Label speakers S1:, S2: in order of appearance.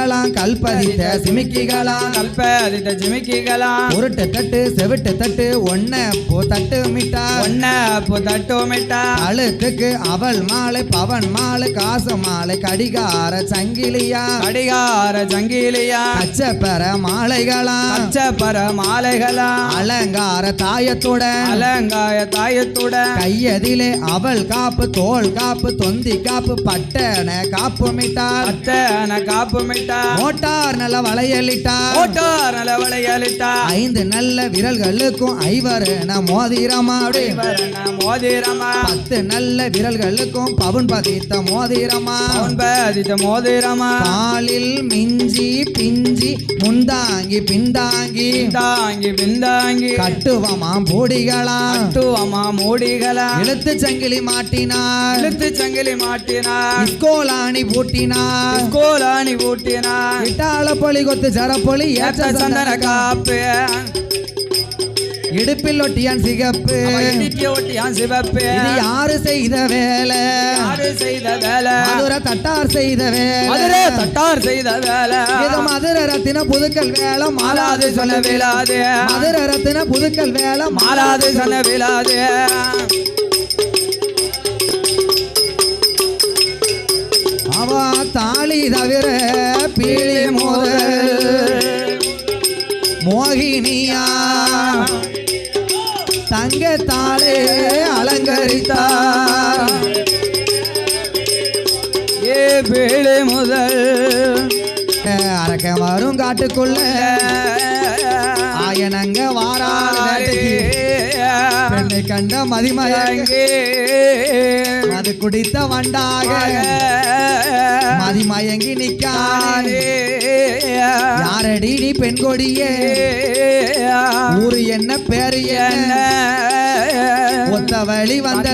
S1: ஜிமிக்கிகளாம் கல்பதித்த சிமிக்கிகளாம்
S2: கல்பதித்த ஜிமிக்கிகளாம்
S1: உருட்டு தட்டு செவிட்டு தட்டு ஒன்ன பூ தட்டு மிட்டா
S2: தட்டு மிட்டா
S1: அழுத்துக்கு அவள் மாலை பவன் மாலை காசு மாலை கடிகார சங்கிலியா கச்சப்பர மாலைகளா அலங்கார தாயத்துடன் கையதிலே அவள் காப்பு தோல் காப்பு தொந்தி காப்பு பட்டன காப்பு மிட்டார் மோட்டார் நல்ல வளையலிட்டா 5 நல்ல விரல்களுக்கும் ஐவரண மோதிரமா 10 நல்ல விரல்களுக்கும் பவுன் பதித்த மோதிரமா காலில் மிஞ்சி பிஞ்சி முந்தாங்கி பிந்தாங்கி கட்டுவமா மூடிகளா இழுத்து சங்கிலி மாட்டினார் இஸ்கோலாணி பூட்டினார் இட்டாள பொலி கொத்து சரப்பொலி ஏற்ற சந்தன காப்பு இடுப்பில் ஒட்டியான் சிகப்பு இது யாரு செய்த வேலை மதுரை தட்டார் செய்த வேலை இது மதுரை ரத்தின புதுக்கல் வேலை மாலாது சொல்ல விழாது மதுரை ரத்தின புதுக்கல் வேலை மாலாது சொல்ல விழாது அவ தாலி தவிர பீலி முதல் மோகினியா தங்கத்தாலே அலங்கரித்தார் பேழை முதல் அரக்க வரும் காட்டுக்குள்ள ஆயனங்க வாராட்டி பெண்ணை கண்ட மதிமயங்கே மது குடித்த வண்டாக மதிமயங்கி நிக்கானே யாரடி நீ பெண் கொடியே ஊரு என்ன பேரு என்ன ஒத்த வழி வந்த